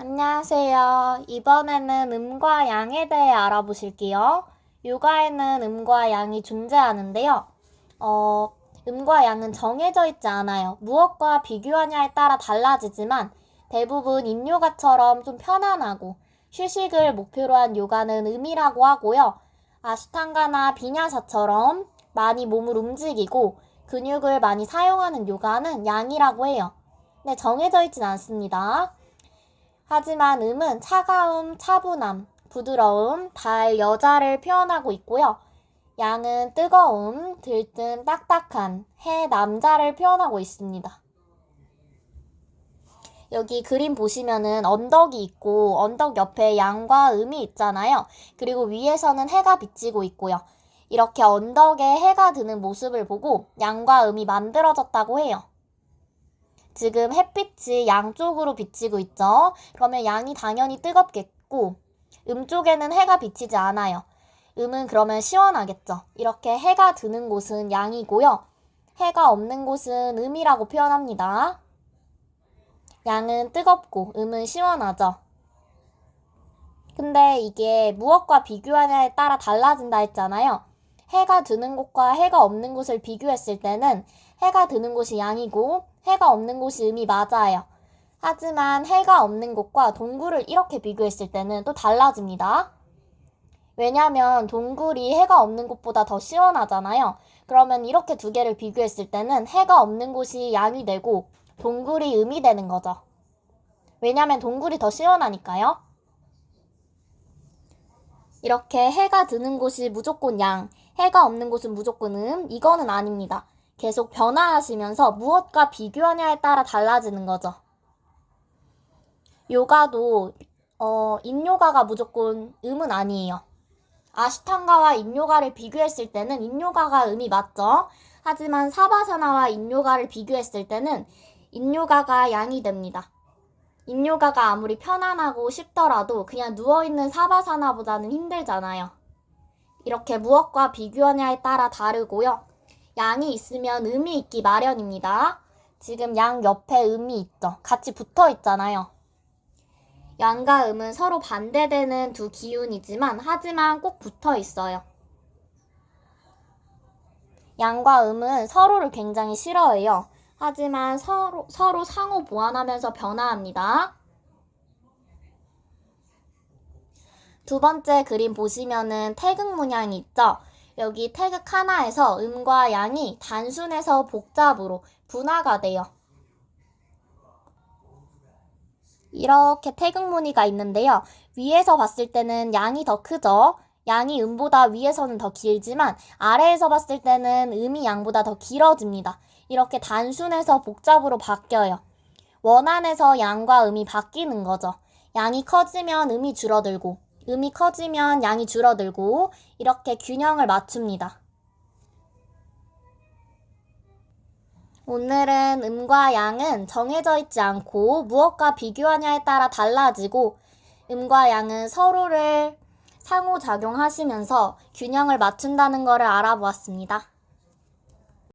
안녕하세요. 이번에는 음과 양에 대해 알아보실게요. 요가에는 음과 양이 존재하는데요. 음과 양은 정해져 있지 않아요. 무엇과 비교하냐에 따라 달라지지만 대부분 인요가처럼 좀 편안하고 휴식을 목표로 한 요가는 음이라고 하고요. 아시탄가나 비냐사처럼 많이 몸을 움직이고 근육을 많이 사용하는 요가는 양이라고 해요. 네, 정해져 있진 않습니다. 하지만 음은 차가움, 차분함, 부드러움, 달, 여자를 표현하고 있고요. 양은 뜨거움, 들뜬, 딱딱한, 해, 남자를 표현하고 있습니다. 여기 그림 보시면은 언덕이 있고 언덕 옆에 양과 음이 있잖아요. 그리고 위에서는 해가 비치고 있고요. 이렇게 언덕에 해가 드는 모습을 보고 양과 음이 만들어졌다고 해요. 지금 햇빛이 양쪽으로 비치고 있죠. 그러면 양이 당연히 뜨겁겠고 쪽에는 해가 비치지 않아요. 음은 그러면 시원하겠죠. 이렇게 해가 드는 곳은 양이고요. 해가 없는 곳은 음이라고 표현합니다. 양은 뜨겁고 음은 시원하죠. 근데 이게 무엇과 비교하냐에 따라 달라진다 했잖아요. 해가 드는 곳과 해가 없는 곳을 비교했을 때는 해가 드는 곳이 양이고 해가 없는 곳이 음이 맞아요. 하지만 해가 없는 곳과 동굴을 이렇게 비교했을 때는 또 달라집니다. 왜냐면 동굴이 해가 없는 곳보다 더 시원하잖아요. 그러면 이렇게 두 개를 비교했을 때는 해가 없는 곳이 양이 되고 동굴이 음이 되는 거죠. 왜냐면 동굴이 더 시원하니까요. 이렇게 해가 드는 곳이 무조건 양, 해가 없는 곳은 무조건 이거는 아닙니다. 계속 변화하시면서 무엇과 비교하냐에 따라 달라지는 거죠. 요가도 인요가가 무조건 음은 아니에요. 아시탄가와 인요가를 비교했을 때는 인요가가 음이 맞죠. 하지만 사바사나와 인요가를 비교했을 때는 인요가가 양이 됩니다. 인요가가 아무리 편안하고 쉽더라도 그냥 누워있는 사바사나보다는 힘들잖아요. 이렇게 무엇과 비교하냐에 따라 다르고요. 양이 있으면 음이 있기 마련입니다. 지금 양 옆에 음이 있죠. 같이 붙어 있잖아요. 양과 음은 서로 반대되는 두 기운이지만 하지만 꼭 붙어 있어요. 양과 음은 서로를 굉장히 싫어해요. 하지만 서로 상호 보완하면서 변화합니다. 두 번째 그림 보시면은 태극 문양이 있죠. 여기 태극 하나에서 음과 양이 단순해서 복잡으로 분화가 돼요. 이렇게 태극 무늬가 있는데요. 위에서 봤을 때는 양이 더 크죠. 양이 음보다 위에서는 더 길지만 아래에서 봤을 때는 음이 양보다 더 길어집니다. 이렇게 단순해서 복잡으로 바뀌어요. 원안에서 양과 음이 바뀌는 거죠. 양이 커지면 음이 줄어들고 음이 커지면 양이 줄어들고 이렇게 균형을 맞춥니다. 오늘은 음과 양은 정해져 있지 않고 무엇과 비교하냐에 따라 달라지고 음과 양은 서로를 상호작용하시면서 균형을 맞춘다는 것을 알아보았습니다.